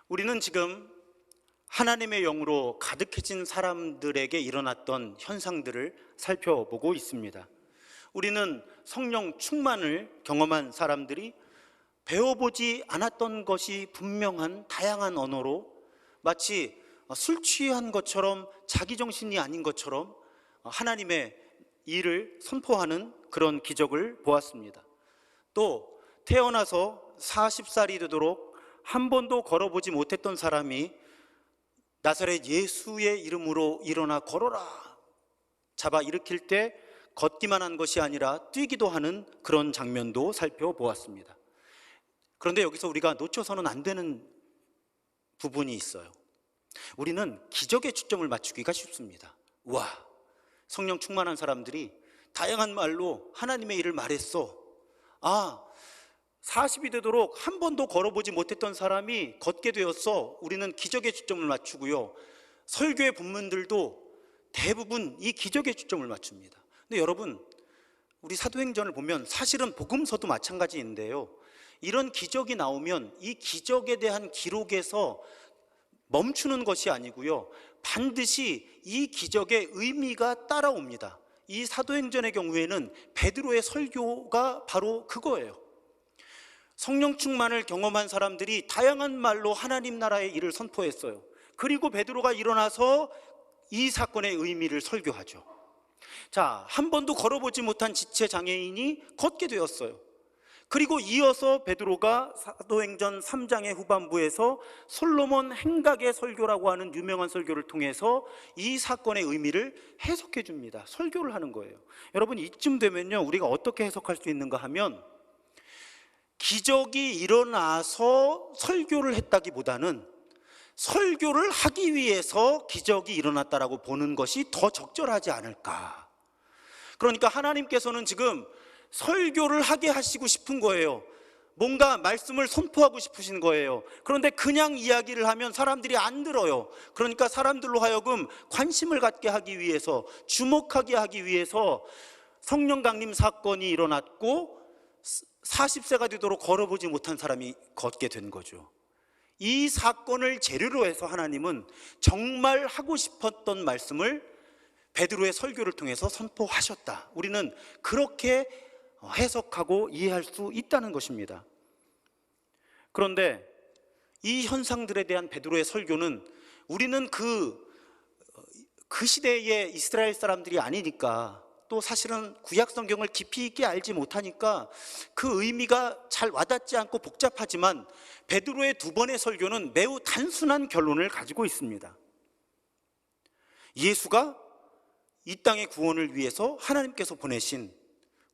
우리는 지금 하나님의 영으로 가득해진 사람들에게 일어났던 현상들을 살펴보고 있습니다. 우리는 성령 충만을 경험한 사람들이 배워보지 않았던 것이 분명한 다양한 언어로 마치 술 취한 것처럼 자기 정신이 아닌 것처럼 하나님의 일을 선포하는 그런 기적을 보았습니다. 또 태어나서 40살이 되도록 한 번도 걸어보지 못했던 사람이 나사렛 예수의 이름으로 일어나 걸어라 잡아 일으킬 때 걷기만 한 것이 아니라 뛰기도 하는 그런 장면도 살펴보았습니다. 그런데 여기서 우리가 놓쳐서는 안 되는 부분이 있어요. 우리는 기적에 초점을 맞추기가 쉽습니다. 와, 성령 충만한 사람들이 다양한 말로 하나님의 일을 말했어. 40이 되도록 한 번도 걸어보지 못했던 사람이 걷게 되었어. 우리는 기적에 초점을 맞추고요, 설교의 본문들도 대부분 이 기적에 초점을 맞춥니다. 근데 여러분, 우리 사도행전을 보면 사실은 복음서도 마찬가지인데요, 이런 기적이 나오면 이 기적에 대한 기록에서 멈추는 것이 아니고요, 반드시 이 기적의 의미가 따라옵니다. 이 사도행전의 경우에는 베드로의 설교가 바로 그거예요. 성령 충만을 경험한 사람들이 다양한 말로 하나님 나라의 일을 선포했어요. 그리고 베드로가 일어나서 이 사건의 의미를 설교하죠. 자, 한 번도 걸어보지 못한 지체 장애인이 걷게 되었어요. 그리고 이어서 베드로가 사도행전 3장의 후반부에서 솔로몬 행각의 설교라고 하는 유명한 설교를 통해서 이 사건의 의미를 해석해 줍니다. 설교를 하는 거예요. 여러분, 이쯤 되면요, 우리가 어떻게 해석할 수 있는가 하면, 기적이 일어나서 설교를 했다기보다는 설교를 하기 위해서 기적이 일어났다라고 보는 것이 더 적절하지 않을까. 그러니까 하나님께서는 지금 설교를 하게 하시고 싶은 거예요. 뭔가 말씀을 선포하고 싶으신 거예요. 그런데 그냥 이야기를 하면 사람들이 안 들어요. 그러니까 사람들로 하여금 관심을 갖게 하기 위해서, 주목하게 하기 위해서 성령 강림 사건이 일어났고 40세가 되도록 걸어보지 못한 사람이 걷게 된 거죠. 이 사건을 재료로 해서 하나님은 정말 하고 싶었던 말씀을 베드로의 설교를 통해서 선포하셨다. 우리는 그렇게 해석하고 이해할 수 있다는 것입니다. 그런데 이 현상들에 대한 베드로의 설교는 우리는 그 시대의 이스라엘 사람들이 아니니까, 또 사실은 구약 성경을 깊이 있게 알지 못하니까 그 의미가 잘 와닿지 않고 복잡하지만, 베드로의 두 번의 설교는 매우 단순한 결론을 가지고 있습니다. 예수가 이 땅의 구원을 위해서 하나님께서 보내신,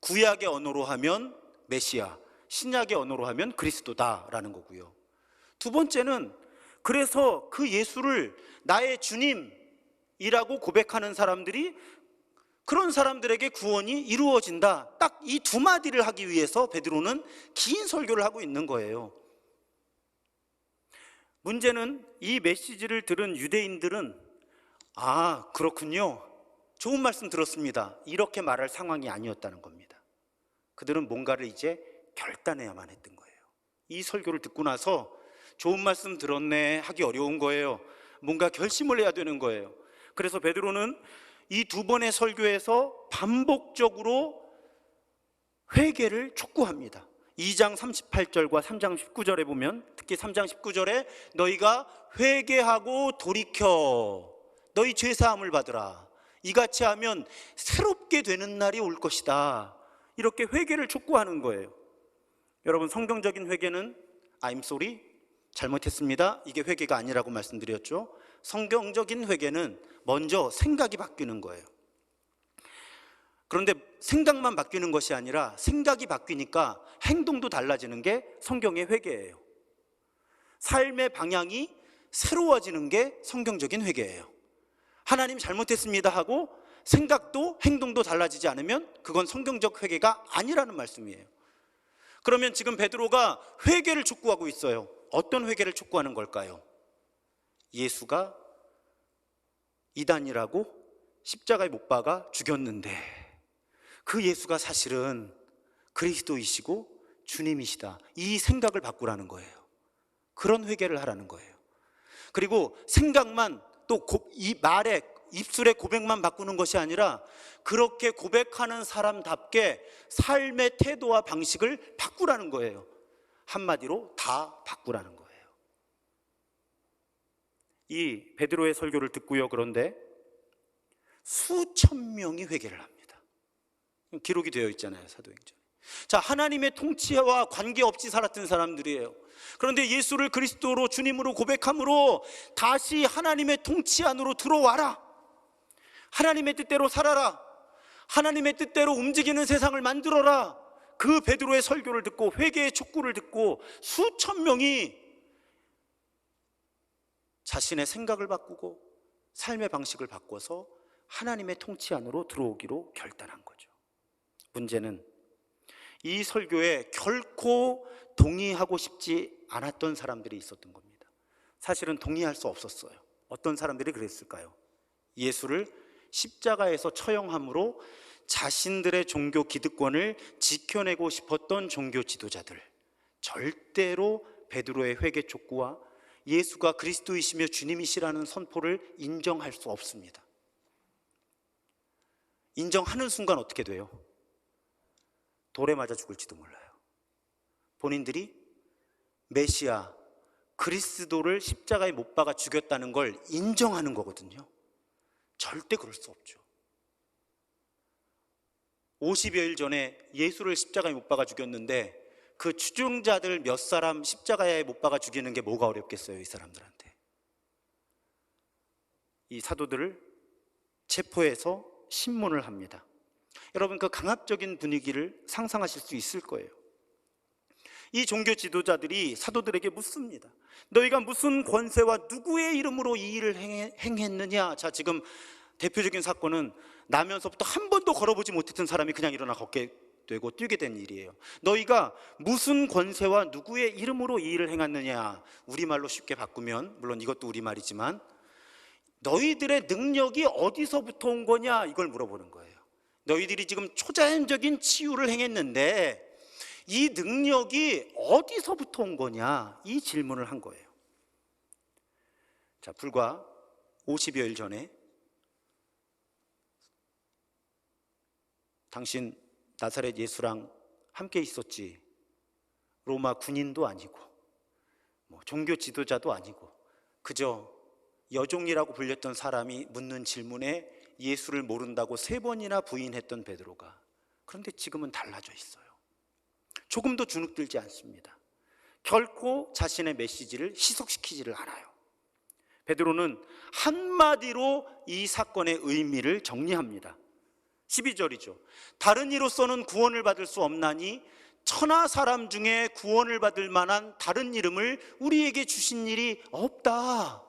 구약의 언어로 하면 메시아, 신약의 언어로 하면 그리스도다라는 거고요. 두 번째는, 그래서 그 예수를 나의 주님이라고 고백하는 사람들이, 그런 사람들에게 구원이 이루어진다. 딱 이 두 마디를 하기 위해서 베드로는 긴 설교를 하고 있는 거예요. 문제는 이 메시지를 들은 유대인들은 그렇군요, 좋은 말씀 들었습니다, 이렇게 말할 상황이 아니었다는 겁니다. 그들은 뭔가를 이제 결단해야만 했던 거예요. 이 설교를 듣고 나서 좋은 말씀 들었네 하기 어려운 거예요. 뭔가 결심을 해야 되는 거예요. 그래서 베드로는 이 두 번의 설교에서 반복적으로 회개를 촉구합니다. 2장 38절과 3장 19절에 보면, 특히 3장 19절에 너희가 회개하고 돌이켜 너희 죄사함을 받으라, 이같이 하면 새롭게 되는 날이 올 것이다, 이렇게 회개를 촉구하는 거예요. 여러분, 성경적인 회개는 I'm sorry, 잘못했습니다, 이게 회개가 아니라고 말씀드렸죠. 성경적인 회개는 먼저 생각이 바뀌는 거예요. 그런데 생각만 바뀌는 것이 아니라 생각이 바뀌니까 행동도 달라지는 게 성경의 회개예요. 삶의 방향이 새로워지는 게 성경적인 회개예요. 하나님 잘못했습니다 하고 생각도 행동도 달라지지 않으면 그건 성경적 회개가 아니라는 말씀이에요. 그러면 지금 베드로가 회개를 촉구하고 있어요. 어떤 회개를 촉구하는 걸까요? 예수가 이단이라고 십자가에 못 박아 죽였는데 그 예수가 사실은 그리스도이시고 주님이시다, 이 생각을 바꾸라는 거예요. 그런 회개를 하라는 거예요. 그리고 생각만 또 이 말에 입술의 고백만 바꾸는 것이 아니라 그렇게 고백하는 사람답게 삶의 태도와 방식을 바꾸라는 거예요. 한마디로 다 바꾸라는 거예요. 이 베드로의 설교를 듣고요, 그런데 수천 명이 회개를 합니다. 기록이 되어 있잖아요, 사도행전에. 자, 하나님의 통치와 관계없이 살았던 사람들이에요. 그런데 예수를 그리스도로 주님으로 고백함으로 다시 하나님의 통치 안으로 들어와라, 하나님의 뜻대로 살아라, 하나님의 뜻대로 움직이는 세상을 만들어라. 그 베드로의 설교를 듣고 회개의 촉구를 듣고 수천 명이 자신의 생각을 바꾸고 삶의 방식을 바꿔서 하나님의 통치 안으로 들어오기로 결단한 거죠. 문제는 이 설교에 결코 동의하고 싶지 않았던 사람들이 있었던 겁니다. 사실은 동의할 수 없었어요. 어떤 사람들이 그랬을까요? 예수를 십자가에서 처형함으로 자신들의 종교 기득권을 지켜내고 싶었던 종교 지도자들, 절대로 베드로의 회개 촉구와 예수가 그리스도이시며 주님이시라는 선포를 인정할 수 없습니다. 인정하는 순간 어떻게 돼요? 돌에 맞아 죽을지도 몰라요. 본인들이 메시아 그리스도를 십자가에 못 박아 죽였다는 걸 인정하는 거거든요. 절대 그럴 수 없죠. 50여일 전에 예수를 십자가에 못 박아 죽였는데 그 추종자들 몇 사람 십자가에 못 박아 죽이는 게 뭐가 어렵겠어요, 이 사람들한테. 이 사도들을 체포해서 신문을 합니다. 여러분, 그 강압적인 분위기를 상상하실 수 있을 거예요. 이 종교 지도자들이 사도들에게 묻습니다. 너희가 무슨 권세와 누구의 이름으로 이 일을 행했느냐? 자, 지금 대표적인 사건은 나면서부터 한 번도 걸어보지 못했던 사람이 그냥 일어나 걷게 되고 뛰게 된 일이에요. 너희가 무슨 권세와 누구의 이름으로 이 일을 행했느냐? 우리말로 쉽게 바꾸면, 물론 이것도 우리말이지만, 너희들의 능력이 어디서부터 온 거냐? 이걸 물어보는 거예요. 너희들이 지금 초자연적인 치유를 행했는데 이 능력이 어디서부터 온 거냐? 이 질문을 한 거예요. 자, 불과 50여일 전에 당신 나사렛 예수랑 함께 있었지. 로마 군인도 아니고 종교 지도자도 아니고 그저 여종이라고 불렸던 사람이 묻는 질문에 예수를 모른다고 3번이나 부인했던 베드로가, 그런데 지금은 달라져 있어요. 조금도 주눅들지 않습니다. 결코 자신의 메시지를 희석시키지를 않아요. 베드로는 한마디로 이 사건의 의미를 정리합니다. 12절이죠. 다른 이로서는 구원을 받을 수 없나니 천하 사람 중에 구원을 받을 만한 다른 이름을 우리에게 주신 일이 없다.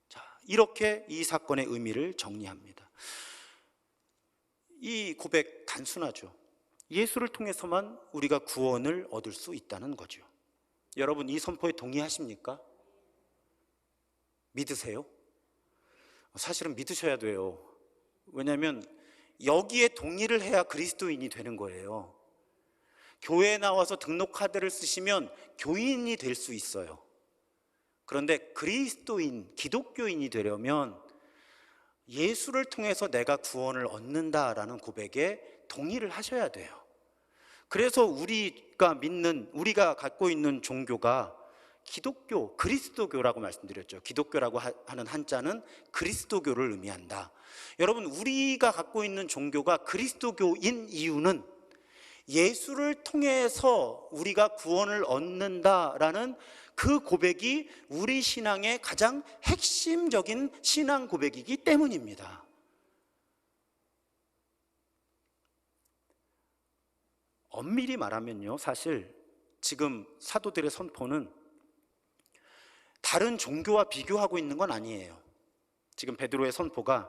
자, 이렇게 이 사건의 의미를 정리합니다. 이 고백 단순하죠. 예수를 통해서만 우리가 구원을 얻을 수 있다는 거죠. 여러분, 이 선포에 동의하십니까? 믿으세요? 사실은 믿으셔야 돼요. 왜냐하면 여기에 동의를 해야 그리스도인이 되는 거예요. 교회에 나와서 등록카드를 쓰시면 교인이 될 수 있어요. 그런데 그리스도인, 기독교인이 되려면 예수를 통해서 내가 구원을 얻는다라는 고백에 동의를 하셔야 돼요. 그래서 우리가 갖고 있는 종교가 기독교, 그리스도교라고 말씀드렸죠. 기독교라고 하는 한자는 그리스도교를 의미한다. 여러분, 우리가 갖고 있는 종교가 그리스도교인 이유는 예수를 통해서 우리가 구원을 얻는다라는 그 고백이 우리 신앙의 가장 핵심적인 신앙 고백이기 때문입니다. 엄밀히 말하면요, 사실 지금 사도들의 선포는 다른 종교와 비교하고 있는 건 아니에요. 지금 베드로의 선포가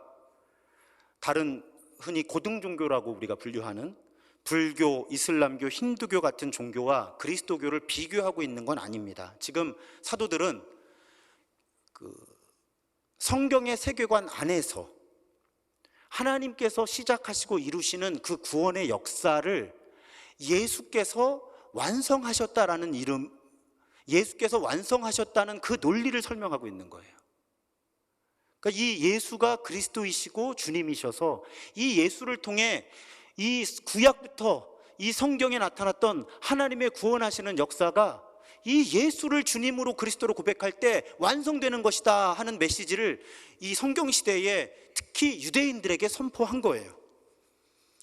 다른 흔히 고등 종교라고 우리가 분류하는 불교, 이슬람교, 힌두교 같은 종교와 그리스도교를 비교하고 있는 건 아닙니다. 지금 사도들은 성경의 세계관 안에서 하나님께서 시작하시고 이루시는 그 구원의 역사를 예수께서 완성하셨다라는 예수께서 완성하셨다는 그 논리를 설명하고 있는 거예요. 그러니까 이 예수가 그리스도이시고 주님이셔서 이 예수를 통해 이 구약부터 이 성경에 나타났던 하나님의 구원하시는 역사가 이 예수를 주님으로 그리스도로 고백할 때 완성되는 것이다 하는 메시지를 이 성경 시대에 특히 유대인들에게 선포한 거예요.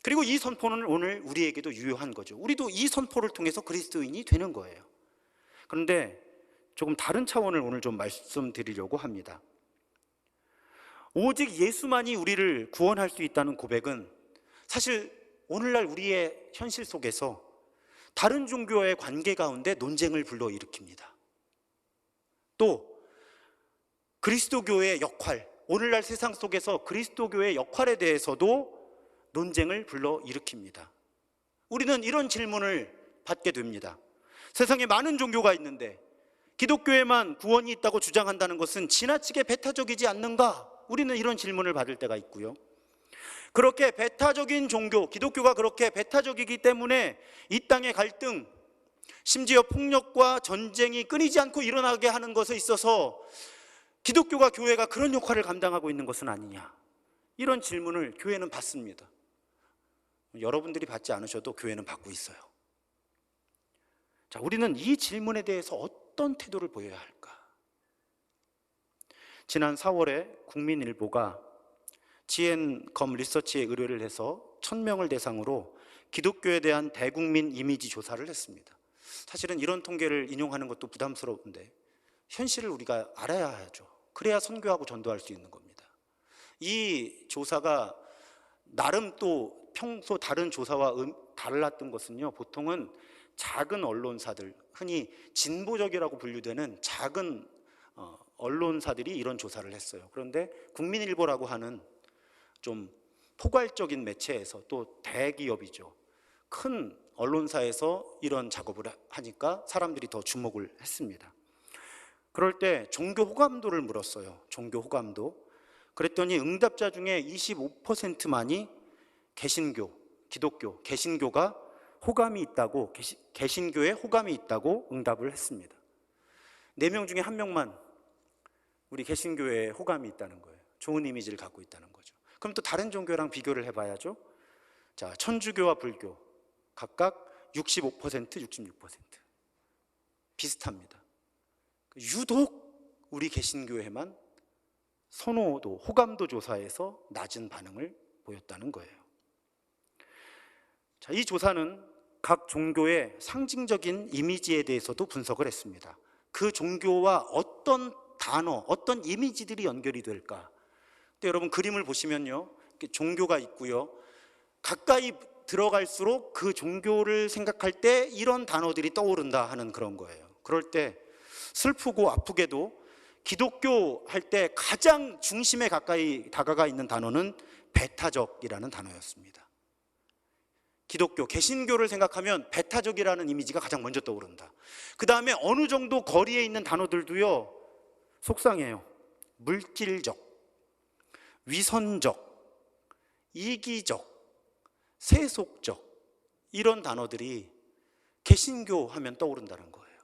그리고 이 선포는 오늘 우리에게도 유효한 거죠. 우리도 이 선포를 통해서 그리스도인이 되는 거예요. 그런데 조금 다른 차원을 오늘 좀 말씀드리려고 합니다. 오직 예수만이 우리를 구원할 수 있다는 고백은 사실 오늘날 우리의 현실 속에서 다른 종교와의 관계 가운데 논쟁을 불러일으킵니다. 또 그리스도교의 역할, 오늘날 세상 속에서 그리스도교의 역할에 대해서도 논쟁을 불러일으킵니다. 우리는 이런 질문을 받게 됩니다. 세상에 많은 종교가 있는데 기독교에만 구원이 있다고 주장한다는 것은 지나치게 배타적이지 않는가? 우리는 이런 질문을 받을 때가 있고요. 그렇게 배타적인 종교, 기독교가 그렇게 배타적이기 때문에 이 땅의 갈등, 심지어 폭력과 전쟁이 끊이지 않고 일어나게 하는 것에 있어서 기독교가, 교회가 그런 역할을 감당하고 있는 것은 아니냐, 이런 질문을 교회는 받습니다. 여러분들이 받지 않으셔도 교회는 받고 있어요. 자, 우리는 이 질문에 대해서 어떤 태도를 보여야 할까? 지난 4월에 국민일보가 GN검 리서치에 의뢰를 해서 1000명을 대상으로 기독교에 대한 대국민 이미지 조사를 했습니다. 사실은 이런 통계를 인용하는 것도 부담스러운데 현실을 우리가 알아야 하죠. 그래야 선교하고 전도할 수 있는 겁니다. 이 조사가 나름 또 평소 다른 조사와 달랐던 것은요, 보통은 작은 언론사들, 흔히 진보적이라고 분류되는 작은 언론사들이 이런 조사를 했어요. 그런데 국민일보라고 하는 좀 포괄적인 매체에서, 또 대기업이죠, 큰 언론사에서 이런 작업을 하니까 사람들이 더 주목을 했습니다. 그럴 때 종교 호감도를 물었어요. 종교 호감도. 그랬더니 응답자 중에 25%만이 개신교, 기독교, 개신교가 호감이 있다고, 개신교에 호감이 있다고 응답을 했습니다. 4명 중에 1명만 우리 개신교에 호감이 있다는 거예요. 좋은 이미지를 갖고 있다는 거죠. 그럼 또 다른 종교랑 비교를 해봐야죠. 자, 천주교와 불교 각각 65%, 66% 비슷합니다. 유독 우리 개신교회만 선호도, 호감도 조사에서 낮은 반응을 보였다는 거예요. 자, 이 조사는 각 종교의 상징적인 이미지에 대해서도 분석을 했습니다. 그 종교와 어떤 단어, 어떤 이미지들이 연결이 될까? 또 여러분 그림을 보시면요, 종교가 있고요, 가까이 들어갈수록 그 종교를 생각할 때 이런 단어들이 떠오른다 하는 그런 거예요. 그럴 때 슬프고 아프게도 기독교 할 때 가장 중심에 가까이 다가가 있는 단어는 배타적이라는 단어였습니다. 기독교, 개신교를 생각하면 배타적이라는 이미지가 가장 먼저 떠오른다. 그 다음에 어느 정도 거리에 있는 단어들도요, 속상해요. 물질적, 위선적, 이기적, 세속적, 이런 단어들이 개신교 하면 떠오른다는 거예요.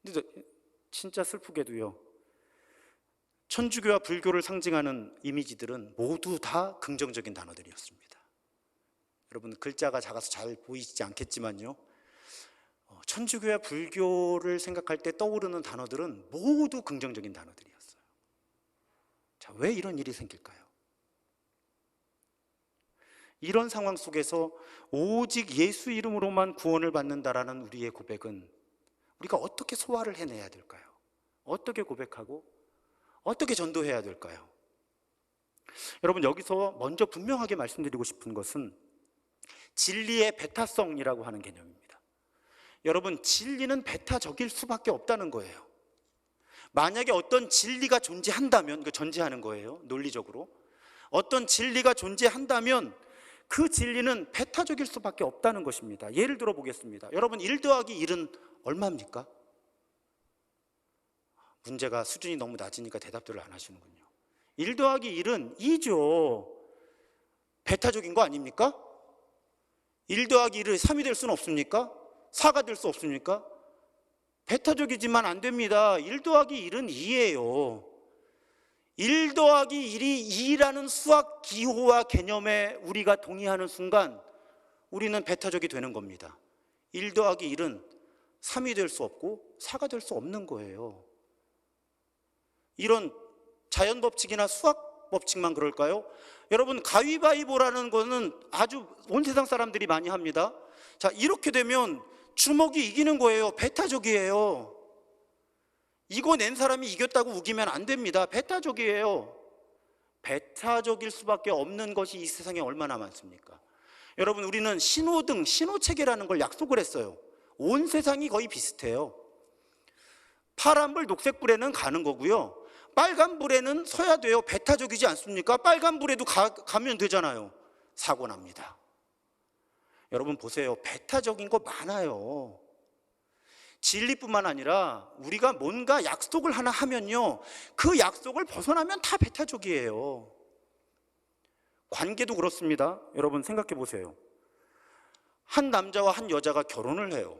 근데 진짜 슬프게도요, 천주교와 불교를 상징하는 이미지들은 모두 다 긍정적인 단어들이었습니다. 여러분 글자가 작아서 잘 보이지 않겠지만요, 천주교와 불교를 생각할 때 떠오르는 단어들은 모두 긍정적인 단어들이었어요. 자, 왜 이런 일이 생길까요? 이런 상황 속에서 오직 예수 이름으로만 구원을 받는다라는 우리의 고백은 우리가 어떻게 소화를 해내야 될까요? 어떻게 고백하고 어떻게 전도해야 될까요? 여러분, 여기서 먼저 분명하게 말씀드리고 싶은 것은 진리의 배타성이라고 하는 개념입니다. 여러분, 진리는 배타적일 수밖에 없다는 거예요. 만약에 어떤 진리가 존재한다면, 그 전제하는 거예요, 논리적으로. 어떤 진리가 존재한다면 그 진리는 배타적일 수밖에 없다는 것입니다. 예를 들어 보겠습니다. 여러분, 1 더하기 1은 얼마입니까? 문제가 수준이 너무 낮으니까 대답들을 안 하시는군요. 1 더하기 1은 2죠. 배타적인 거 아닙니까? 1 더하기 1을 3이 될 수는 없습니까? 4가 될 수 없습니까? 배타적이지만 안 됩니다. 1 더하기 1은 2예요. 1 더하기 1이 2라는 수학 기호와 개념에 우리가 동의하는 순간 우리는 배타적이 되는 겁니다. 1 더하기 1은 3이 될 수 없고 4가 될 수 없는 거예요. 이런 자연 법칙이나 수학 법칙만 그럴까요? 여러분, 가위바위보라는 거는 아주 온 세상 사람들이 많이 합니다. 자, 이렇게 되면 주먹이 이기는 거예요. 배타적이에요. 이거 낸 사람이 이겼다고 우기면 안 됩니다. 배타적이에요. 배타적일 수밖에 없는 것이 이 세상에 얼마나 많습니까? 여러분, 우리는 신호등, 신호체계라는 걸 약속을 했어요. 온 세상이 거의 비슷해요. 파란불, 녹색불에는 가는 거고요. 빨간불에는 서야 돼요. 배타적이지 않습니까? 빨간불에도 가면 되잖아요. 사고 납니다. 여러분 보세요. 배타적인 거 많아요. 진리뿐만 아니라 우리가 뭔가 약속을 하나 하면요, 그 약속을 벗어나면 다 배타적이에요. 관계도 그렇습니다. 여러분 생각해 보세요. 한 남자와 한 여자가 결혼을 해요.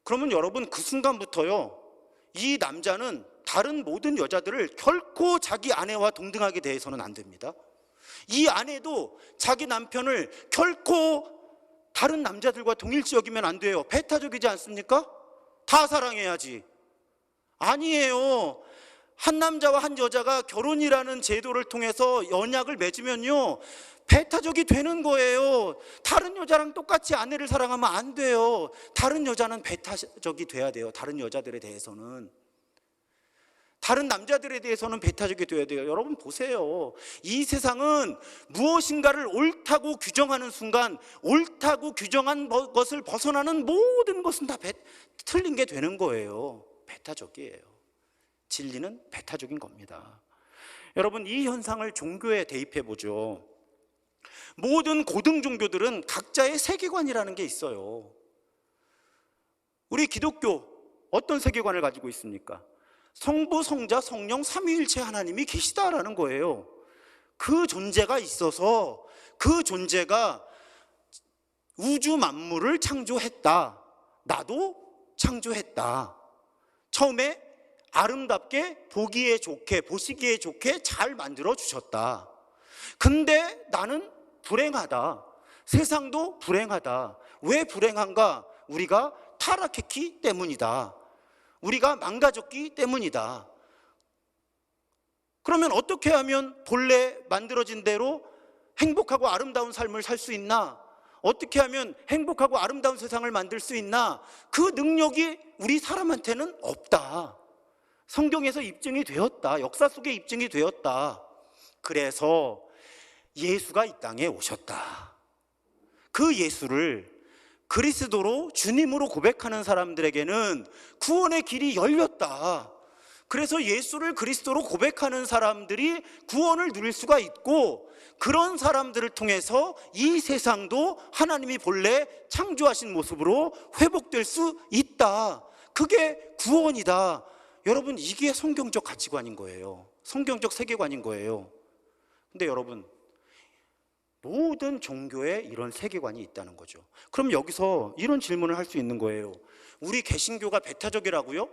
그러면 여러분 그 순간부터요, 이 남자는 다른 모든 여자들을 결코 자기 아내와 동등하게 대해서는 안 됩니다. 이 아내도 자기 남편을 결코 다른 남자들과 동일시 여기면 안 돼요. 배타적이지 않습니까? 다 사랑해야지. 아니에요. 한 남자와 한 여자가 결혼이라는 제도를 통해서 연약을 맺으면요, 배타적이 되는 거예요. 다른 여자랑 똑같이 아내를 사랑하면 안 돼요. 다른 여자는 배타적이 돼야 돼요. 다른 여자들에 대해서는. 다른 남자들에 대해서는 배타적이 돼야 돼요. 여러분 보세요. 이 세상은 무엇인가를 옳다고 규정하는 순간 옳다고 규정한 것을 벗어나는 모든 것은 다 틀린 게 되는 거예요. 배타적이에요. 진리는 배타적인 겁니다. 여러분, 이 현상을 종교에 대입해 보죠. 모든 고등 종교들은 각자의 세계관이라는 게 있어요. 우리 기독교 어떤 세계관을 가지고 있습니까? 성부, 성자, 성령, 삼위일체 하나님이 계시다라는 거예요. 그 존재가 있어서 그 존재가 우주 만물을 창조했다. 나도 창조했다. 처음에 아름답게 보기에 좋게, 보시기에 좋게 잘 만들어 주셨다. 근데 나는 불행하다. 세상도 불행하다. 왜 불행한가? 우리가 타락했기 때문이다. 우리가 망가졌기 때문이다. 그러면 어떻게 하면 본래 만들어진 대로 행복하고 아름다운 삶을 살 수 있나? 어떻게 하면 행복하고 아름다운 세상을 만들 수 있나? 그 능력이 우리 사람한테는 없다. 성경에서 입증이 되었다. 역사 속에 입증이 되었다. 그래서 예수가 이 땅에 오셨다. 그 예수를 그리스도로 주님으로 고백하는 사람들에게는 구원의 길이 열렸다. 그래서 예수를 그리스도로 고백하는 사람들이 구원을 누릴 수가 있고, 그런 사람들을 통해서 이 세상도 하나님이 본래 창조하신 모습으로 회복될 수 있다. 그게 구원이다. 여러분, 이게 성경적 가치관인 거예요. 성경적 세계관인 거예요. 근데 여러분, 모든 종교에 이런 세계관이 있다는 거죠. 그럼 여기서 이런 질문을 할 수 있는 거예요. 우리 개신교가 배타적이라고요?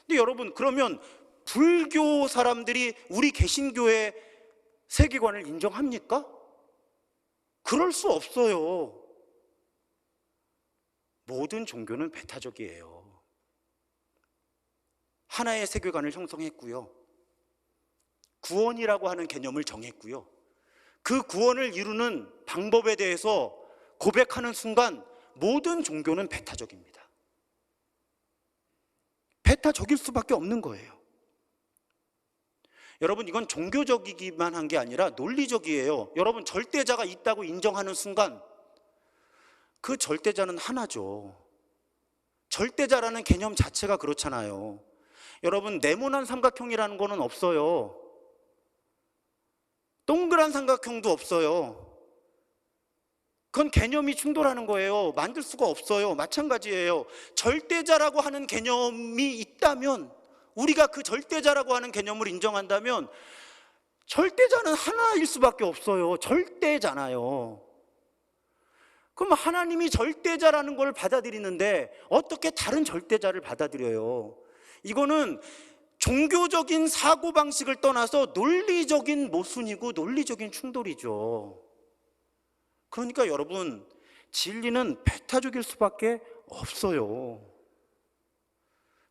근데 여러분, 그러면 불교 사람들이 우리 개신교의 세계관을 인정합니까? 그럴 수 없어요. 모든 종교는 배타적이에요. 하나의 세계관을 형성했고요. 구원이라고 하는 개념을 정했고요. 그 구원을 이루는 방법에 대해서 고백하는 순간 모든 종교는 배타적입니다. 배타적일 수밖에 없는 거예요. 여러분, 이건 종교적이기만 한 게 아니라 논리적이에요. 여러분, 절대자가 있다고 인정하는 순간 그 절대자는 하나죠. 절대자라는 개념 자체가 그렇잖아요. 여러분, 네모난 삼각형이라는 거는 없어요. 동그란 삼각형도 없어요. 그건 개념이 충돌하는 거예요. 만들 수가 없어요. 마찬가지예요. 절대자라고 하는 개념이 있다면, 우리가 그 절대자라고 하는 개념을 인정한다면 절대자는 하나일 수밖에 없어요. 절대잖아요. 그럼 하나님이 절대자라는 걸 받아들이는데 어떻게 다른 절대자를 받아들여요? 이거는 종교적인 사고방식을 떠나서 논리적인 모순이고 논리적인 충돌이죠. 그러니까 여러분, 진리는 배타적일 수밖에 없어요.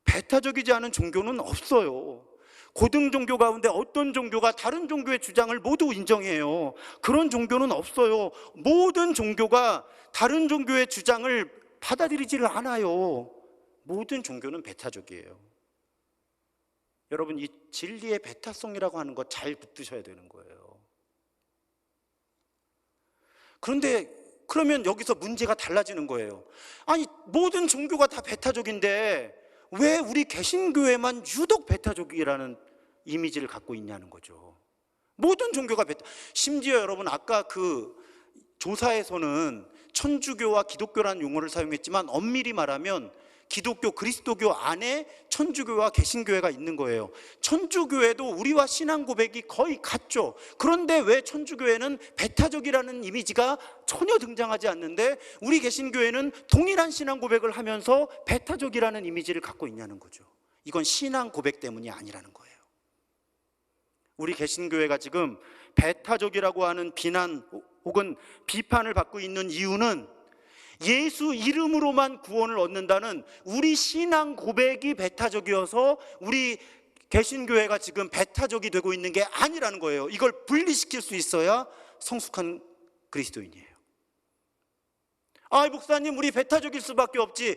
배타적이지 않은 종교는 없어요. 고등 종교 가운데 어떤 종교가 다른 종교의 주장을 모두 인정해요? 그런 종교는 없어요. 모든 종교가 다른 종교의 주장을 받아들이지를 않아요. 모든 종교는 배타적이에요. 여러분, 이 진리의 배타성이라고 하는 거 잘 붙드셔야 되는 거예요. 그런데 그러면 여기서 문제가 달라지는 거예요. 아니, 모든 종교가 다 배타적인데 왜 우리 개신교회만 유독 배타적이라는 이미지를 갖고 있냐는 거죠. 모든 종교가 심지어 여러분, 아까 그 조사에서는 천주교와 기독교라는 용어를 사용했지만 엄밀히 말하면 기독교, 그리스도교 안에 천주교와 개신교회가 있는 거예요. 천주교회도 우리와 신앙 고백이 거의 같죠. 그런데 왜 천주교회는 배타적이라는 이미지가 전혀 등장하지 않는데 우리 개신교회는 동일한 신앙 고백을 하면서 배타적이라는 이미지를 갖고 있냐는 거죠. 이건 신앙 고백 때문이 아니라는 거예요. 우리 개신교회가 지금 배타적이라고 하는 비난 혹은 비판을 받고 있는 이유는 예수 이름으로만 구원을 얻는다는 우리 신앙 고백이 배타적이어서 우리 개신교회가 지금 배타적이 되고 있는 게 아니라는 거예요. 이걸 분리시킬 수 있어야 성숙한 그리스도인이에요. 아, 목사님, 우리 배타적일 수밖에 없지.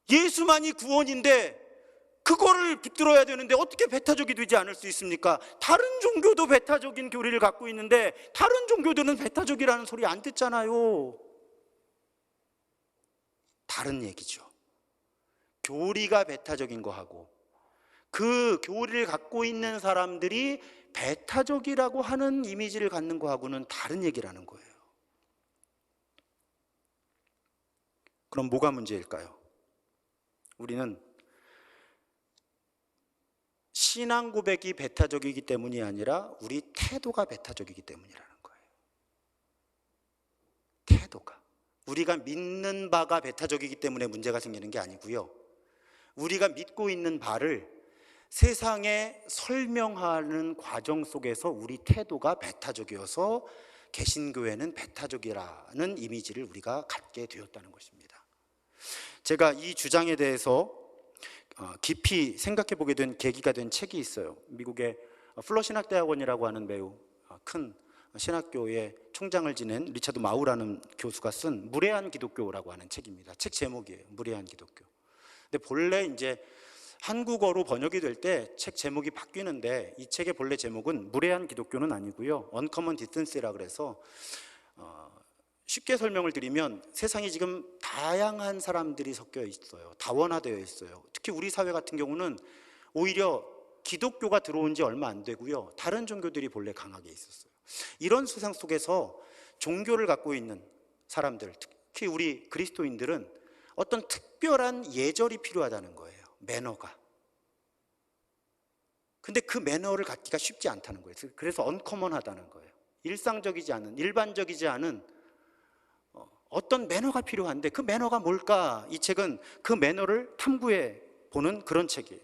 예수만이 구원인데 그거를 붙들어야 되는데 어떻게 배타적이 되지 않을 수 있습니까? 다른 종교도 배타적인 교리를 갖고 있는데 다른 종교들은 배타적이라는 소리 안 듣잖아요. 다른 얘기죠. 교리가 배타적인 거하고 그 교리를 갖고 있는 사람들이 배타적이라고 하는 이미지를 갖는 거하고는 다른 얘기라는 거예요. 그럼 뭐가 문제일까요? 우리는 신앙 고백이 배타적이기 때문이 아니라 우리 태도가 배타적이기 때문이라는 거예요. 태도가. 우리가 믿는 바가 배타적이기 때문에 문제가 생기는 게 아니고요. 우리가 믿고 있는 바를 세상에 설명하는 과정 속에서 우리 태도가 배타적이어서 개신교회는 배타적이라는 이미지를 우리가 갖게 되었다는 것입니다. 제가 이 주장에 대해서 깊이 생각해 보게 된 계기가 된 책이 있어요. 미국의 플러 신학대학원이라고 하는 매우 큰 신학교의 총장을 지낸 리처드 마우라는 교수가 쓴 무례한 기독교라고 하는 책입니다. 책 제목이에요. 무례한 기독교. 근데 본래 이제 한국어로 번역이 될 때 책 제목이 바뀌는데 이 책의 본래 제목은 무례한 기독교는 아니고요. 언커먼 디센스라 그래서 쉽게 설명을 드리면 세상에 지금 다양한 사람들이 섞여 있어요. 다원화되어 있어요. 특히 우리 사회 같은 경우는 오히려 기독교가 들어온 지 얼마 안 되고요. 다른 종교들이 본래 강하게 있었어요. 이런 세상 속에서 종교를 갖고 있는 사람들, 특히 우리 그리스도인들은 어떤 특별한 예절이 필요하다는 거예요. 매너가. 근데 그 매너를 갖기가 쉽지 않다는 거예요. 그래서 언커먼하다는 거예요. 일상적이지 않은, 일반적이지 않은 어떤 매너가 필요한데 그 매너가 뭘까? 이 책은 그 매너를 탐구해 보는 그런 책이에요.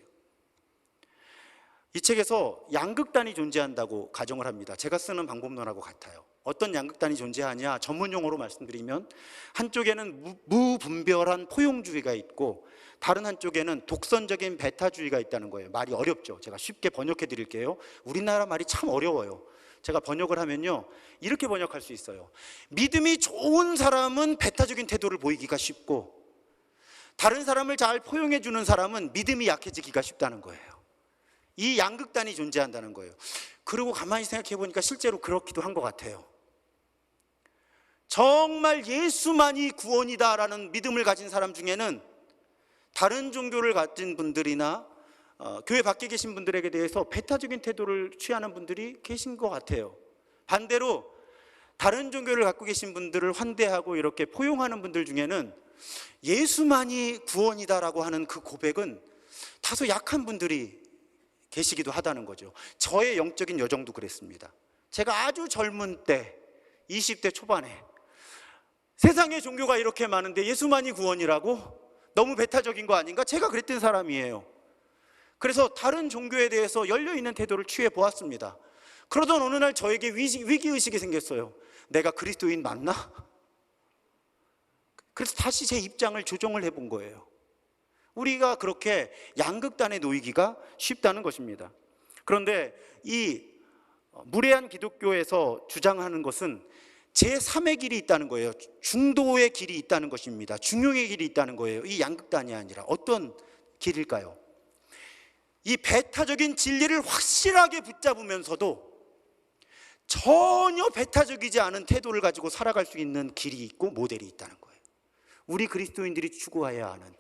이 책에서 양극단이 존재한다고 가정을 합니다. 제가 쓰는 방법론하고 같아요. 어떤 양극단이 존재하냐? 전문 용어로 말씀드리면 한쪽에는 무분별한 포용주의가 있고 다른 한쪽에는 독선적인 배타주의가 있다는 거예요. 말이 어렵죠. 제가 쉽게 번역해 드릴게요. 우리나라 말이 참 어려워요. 제가 번역을 하면요, 이렇게 번역할 수 있어요. 믿음이 좋은 사람은 배타적인 태도를 보이기가 쉽고 다른 사람을 잘 포용해 주는 사람은 믿음이 약해지기가 쉽다는 거예요. 이 양극단이 존재한다는 거예요. 그리고 가만히 생각해 보니까 실제로 그렇기도 한 것 같아요. 정말 예수만이 구원이다라는 믿음을 가진 사람 중에는 다른 종교를 가진 분들이나 교회 밖에 계신 분들에게 대해서 배타적인 태도를 취하는 분들이 계신 것 같아요. 반대로 다른 종교를 갖고 계신 분들을 환대하고 이렇게 포용하는 분들 중에는 예수만이 구원이다라고 하는 그 고백은 다소 약한 분들이 계시기도 하다는 거죠. 저의 영적인 여정도 그랬습니다. 제가 아주 젊은 때 20대 초반에 세상에 종교가 이렇게 많은데 예수만이 구원이라고? 너무 배타적인 거 아닌가? 제가 그랬던 사람이에요. 그래서 다른 종교에 대해서 열려있는 태도를 취해 보았습니다. 그러던 어느 날 저에게 위기의식이 생겼어요. 내가 그리스도인 맞나? 그래서 다시 제 입장을 조정을 해본 거예요. 우리가 그렇게 양극단에 놓이기가 쉽다는 것입니다. 그런데 이 무례한 기독교에서 주장하는 것은 제3의 길이 있다는 거예요. 중도의 길이 있다는 것입니다. 중용의 길이 있다는 거예요. 이 양극단이 아니라. 어떤 길일까요? 이 배타적인 진리를 확실하게 붙잡으면서도 전혀 배타적이지 않은 태도를 가지고 살아갈 수 있는 길이 있고 모델이 있다는 거예요. 우리 그리스도인들이 추구해야 하는,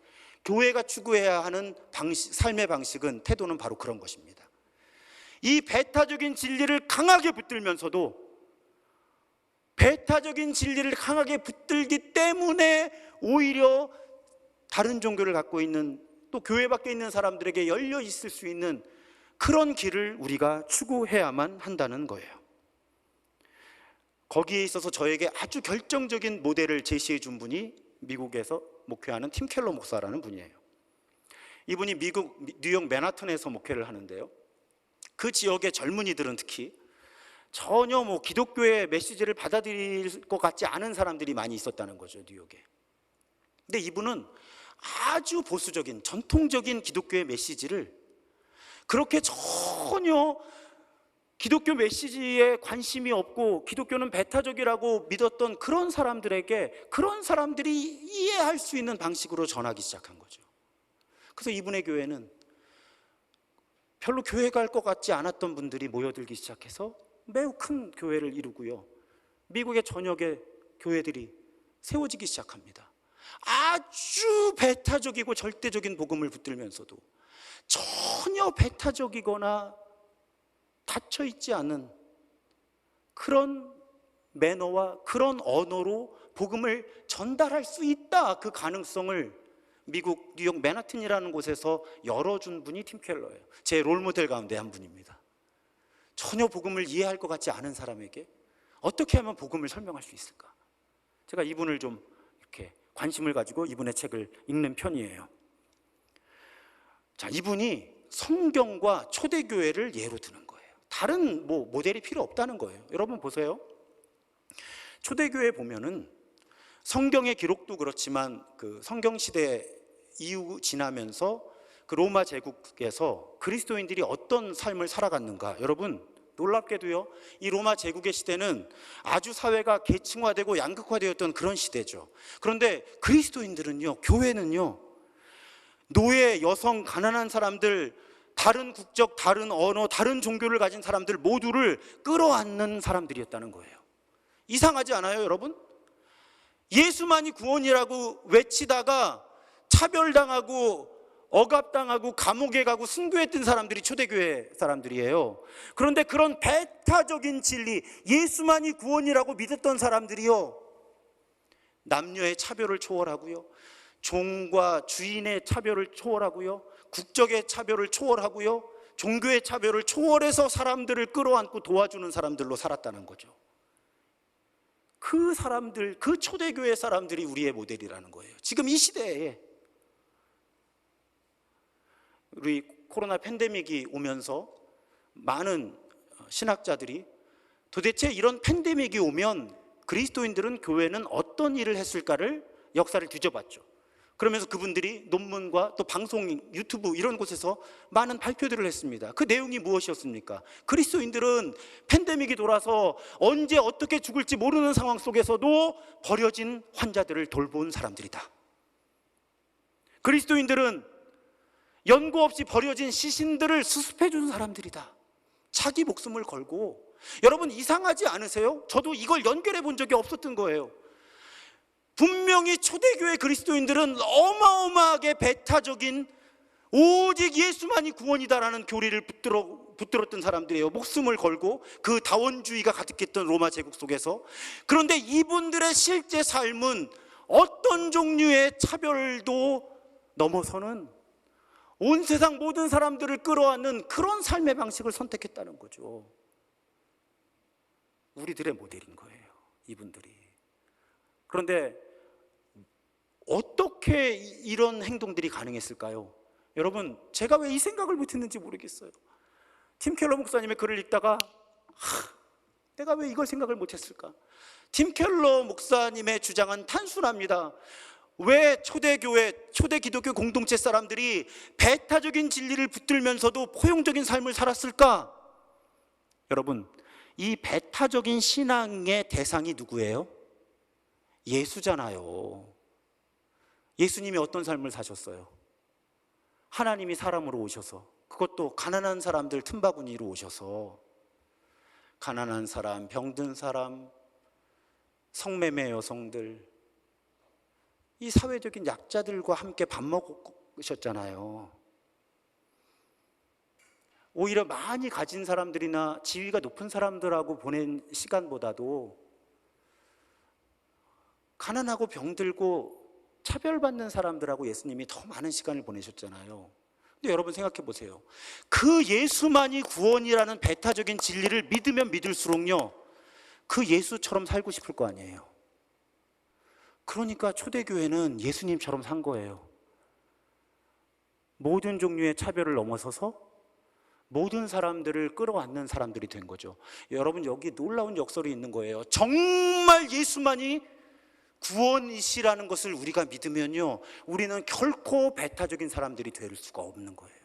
교회가 추구해야 하는 삶의 방식은, 태도는 바로 그런 것입니다. 이 배타적인 진리를 강하게 붙들면서도, 배타적인 진리를 강하게 붙들기 때문에 오히려 다른 종교를 갖고 있는, 또 교회 밖에 있는 사람들에게 열려 있을 수 있는 그런 길을 우리가 추구해야만 한다는 거예요. 거기에 있어서 저에게 아주 결정적인 모델을 제시해 준 분이 미국에서 목회하는 팀 켈러 목사라는 분이에요. 이분이 미국 뉴욕 맨하튼에서 목회를 하는데요, 그 지역의 젊은이들은 특히 전혀 기독교의 메시지를 받아들일 것 같지 않은 사람들이 많이 있었다는 거죠, 뉴욕에. 근데 이분은 아주 보수적인, 전통적인 기독교의 메시지를, 그렇게 전혀 기독교 메시지에 관심이 없고 기독교는 배타적이라고 믿었던 그런 사람들에게, 그런 사람들이 이해할 수 있는 방식으로 전하기 시작한 거죠. 그래서 이분의 교회는 별로 교회 갈 것 같지 않았던 분들이 모여들기 시작해서 매우 큰 교회를 이루고요, 미국의 전역에 교회들이 세워지기 시작합니다. 아주 배타적이고 절대적인 복음을 붙들면서도 전혀 배타적이거나 닫혀있지 않은 그런 매너와 그런 언어로 복음을 전달할 수 있다, 그 가능성을 미국 뉴욕 맨하튼이라는 곳에서 열어준 분이 팀 켈러예요. 제 롤모델 가운데 한 분입니다. 전혀 복음을 이해할 것 같지 않은 사람에게 어떻게 하면 복음을 설명할 수 있을까? 제가 이분을 좀 이렇게 관심을 가지고 이분의 책을 읽는 편이에요. 자, 이분이 성경과 초대교회를 예로 드는 거예요. 다른 모델이 필요 없다는 거예요. 여러분 보세요. 초대교회 보면은 성경의 기록도 그렇지만 그 성경시대 이후 지나면서 그 로마 제국에서 그리스도인들이 어떤 삶을 살아갔는가, 여러분 놀랍게도요, 이 로마 제국의 시대는 아주 사회가 계층화되고 양극화되었던 그런 시대죠. 그런데 그리스도인들은요, 교회는요, 노예, 여성, 가난한 사람들, 다른 국적, 다른 언어, 다른 종교를 가진 사람들 모두를 끌어안는 사람들이었다는 거예요. 이상하지 않아요, 여러분? 예수만이 구원이라고 외치다가 차별당하고 억압당하고 감옥에 가고 순교했던 사람들이 초대교회 사람들이에요. 그런데 그런 배타적인 진리, 예수만이 구원이라고 믿었던 사람들이요, 남녀의 차별을 초월하고요, 종과 주인의 차별을 초월하고요, 국적의 차별을 초월하고요, 종교의 차별을 초월해서 사람들을 끌어안고 도와주는 사람들로 살았다는 거죠. 그 사람들, 그 초대교회 사람들이 우리의 모델이라는 거예요. 지금 이 시대에 우리 코로나 팬데믹이 오면서 많은 신학자들이 도대체 이런 팬데믹이 오면 그리스도인들은, 교회는 어떤 일을 했을까를 역사를 뒤져봤죠. 그러면서 그분들이 논문과 또 방송, 유튜브 이런 곳에서 많은 발표들을 했습니다. 그 내용이 무엇이었습니까? 그리스도인들은 팬데믹이 돌아서 언제 어떻게 죽을지 모르는 상황 속에서도 버려진 환자들을 돌본 사람들이다. 그리스도인들은 연고 없이 버려진 시신들을 수습해 준 사람들이다. 자기 목숨을 걸고. 여러분 이상하지 않으세요? 저도 이걸 연결해 본 적이 없었던 거예요. 분명히 초대교회 그리스도인들은 어마어마하게 배타적인, 오직 예수만이 구원이다라는 교리를 붙들었던 사람들이에요. 목숨을 걸고 그 다원주의가 가득했던 로마 제국 속에서. 그런데 이분들의 실제 삶은 어떤 종류의 차별도 넘어서는 온 세상 모든 사람들을 끌어안는 그런 삶의 방식을 선택했다는 거죠. 우리들의 모델인 거예요, 이분들이. 그런데 어떻게 이런 행동들이 가능했을까요? 여러분, 제가 왜 이 생각을 못했는지 모르겠어요. 팀 켈러 목사님의 글을 읽다가 내가 왜 이걸 생각을 못했을까? 팀 켈러 목사님의 주장은 단순합니다. 왜 초대교회, 초대 기독교 공동체 사람들이 배타적인 진리를 붙들면서도 포용적인 삶을 살았을까? 여러분, 이 배타적인 신앙의 대상이 누구예요? 예수잖아요. 예수님이 어떤 삶을 사셨어요? 하나님이 사람으로 오셔서, 그것도 가난한 사람들 틈바구니로 오셔서, 가난한 사람, 병든 사람, 성매매 여성들, 이 사회적인 약자들과 함께 밥 먹으셨잖아요. 오히려 많이 가진 사람들이나 지위가 높은 사람들하고 보낸 시간보다도 가난하고 병들고 차별받는 사람들하고 예수님이 더 많은 시간을 보내셨잖아요. 근데 여러분 생각해 보세요. 그 예수만이 구원이라는 배타적인 진리를 믿으면 믿을수록요, 그 예수처럼 살고 싶을 거 아니에요. 그러니까 초대교회는 예수님처럼 산 거예요. 모든 종류의 차별을 넘어서서 모든 사람들을 끌어안는 사람들이 된 거죠. 여러분, 여기 놀라운 역설이 있는 거예요. 정말 예수만이 구원이시라는 것을 우리가 믿으면요, 우리는 결코 배타적인 사람들이 될 수가 없는 거예요.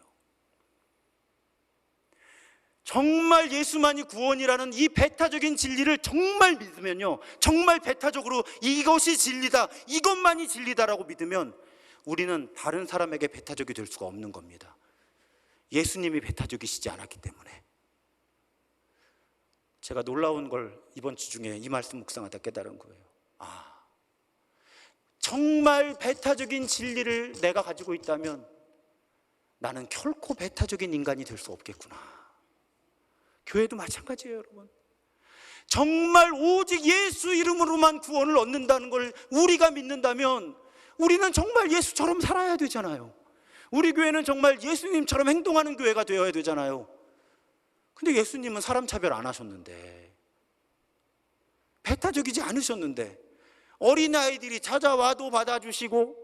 정말 예수만이 구원이라는 이 배타적인 진리를 정말 믿으면요, 정말 배타적으로 이것이 진리다, 이것만이 진리다라고 믿으면 우리는 다른 사람에게 배타적이 될 수가 없는 겁니다. 예수님이 배타적이시지 않았기 때문에. 제가 놀라운 걸 이번 주 중에 이 말씀 묵상하다 깨달은 거예요. 정말 배타적인 진리를 내가 가지고 있다면 나는 결코 배타적인 인간이 될 수 없겠구나. 교회도 마찬가지예요, 여러분. 정말 오직 예수 이름으로만 구원을 얻는다는 걸 우리가 믿는다면 우리는 정말 예수처럼 살아야 되잖아요. 우리 교회는 정말 예수님처럼 행동하는 교회가 되어야 되잖아요. 근데 예수님은 사람 차별 안 하셨는데, 배타적이지 않으셨는데, 어린아이들이 찾아와도 받아주시고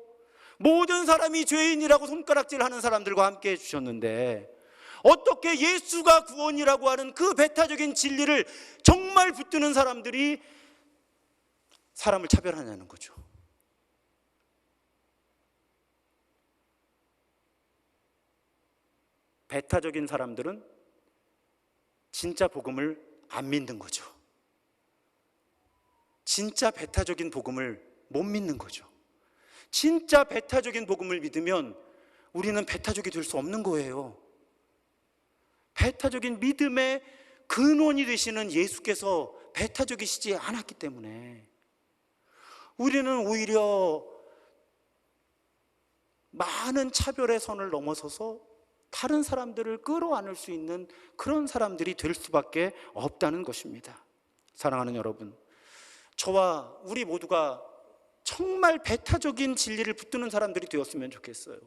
모든 사람이 죄인이라고 손가락질하는 사람들과 함께 해주셨는데, 어떻게 예수가 구원이라고 하는 그 배타적인 진리를 정말 붙드는 사람들이 사람을 차별하냐는 거죠. 배타적인 사람들은 진짜 복음을 안 믿는 거죠. 진짜 배타적인 복음을 못 믿는 거죠. 진짜 배타적인 복음을 믿으면 우리는 배타적이 될 수 없는 거예요. 배타적인 믿음의 근원이 되시는 예수께서 배타적이시지 않았기 때문에 우리는 오히려 많은 차별의 선을 넘어서서 다른 사람들을 끌어안을 수 있는 그런 사람들이 될 수밖에 없다는 것입니다. 사랑하는 여러분, 저와 우리 모두가 정말 배타적인 진리를 붙드는 사람들이 되었으면 좋겠어요.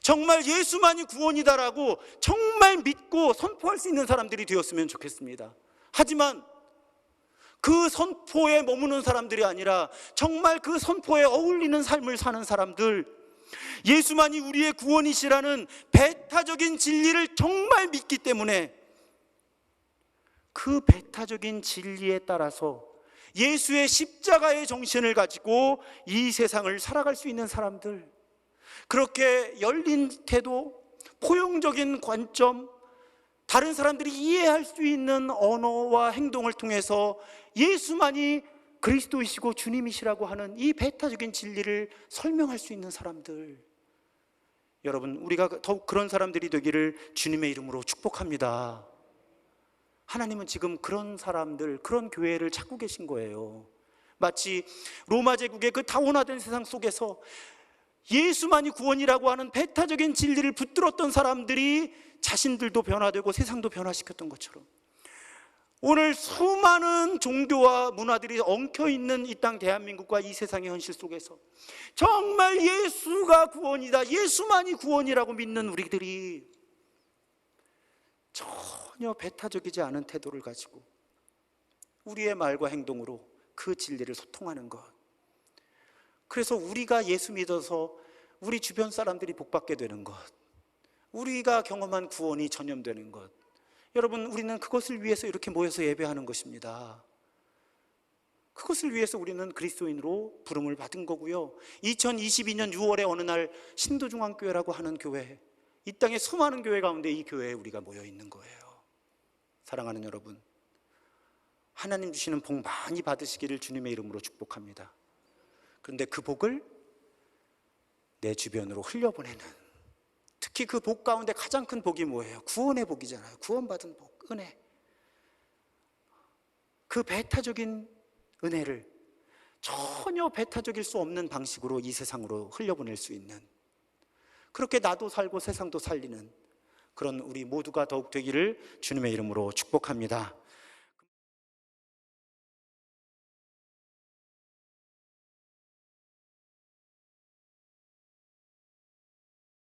정말 예수만이 구원이다라고 정말 믿고 선포할 수 있는 사람들이 되었으면 좋겠습니다. 하지만 그 선포에 머무는 사람들이 아니라 정말 그 선포에 어울리는 삶을 사는 사람들, 예수만이 우리의 구원이시라는 배타적인 진리를 정말 믿기 때문에 그 배타적인 진리에 따라서 예수의 십자가의 정신을 가지고 이 세상을 살아갈 수 있는 사람들, 그렇게 열린 태도, 포용적인 관점, 다른 사람들이 이해할 수 있는 언어와 행동을 통해서 예수만이 그리스도이시고 주님이시라고 하는 이 배타적인 진리를 설명할 수 있는 사람들, 여러분, 우리가 더욱 그런 사람들이 되기를 주님의 이름으로 축복합니다. 하나님은 지금 그런 사람들, 그런 교회를 찾고 계신 거예요. 마치 로마 제국의 그 다원화된 세상 속에서 예수만이 구원이라고 하는 배타적인 진리를 붙들었던 사람들이 자신들도 변화되고 세상도 변화시켰던 것처럼, 오늘 수많은 종교와 문화들이 엉켜있는 이 땅 대한민국과 이 세상의 현실 속에서 정말 예수가 구원이다, 예수만이 구원이라고 믿는 우리들이 전혀 배타적이지 않은 태도를 가지고 우리의 말과 행동으로 그 진리를 소통하는 것, 그래서 우리가 예수 믿어서 우리 주변 사람들이 복받게 되는 것, 우리가 경험한 구원이 전염되는 것, 여러분, 우리는 그것을 위해서 이렇게 모여서 예배하는 것입니다. 그것을 위해서 우리는 그리스도인으로 부름을 받은 거고요. 2022년 6월에 어느 날 신도중앙교회라고 하는 교회, 이 땅에 수많은 교회 가운데 이 교회에 우리가 모여 있는 거예요. 사랑하는 여러분, 하나님 주시는 복 많이 받으시기를 주님의 이름으로 축복합니다. 그런데 그 복을 내 주변으로 흘려보내는, 특히 그 복 가운데 가장 큰 복이 뭐예요? 구원의 복이잖아요. 구원받은 복, 은혜. 그 배타적인 은혜를 전혀 배타적일 수 없는 방식으로 이 세상으로 흘려보낼 수 있는, 그렇게 나도 살고 세상도 살리는 그런 우리 모두가 더욱 되기를 주님의 이름으로 축복합니다.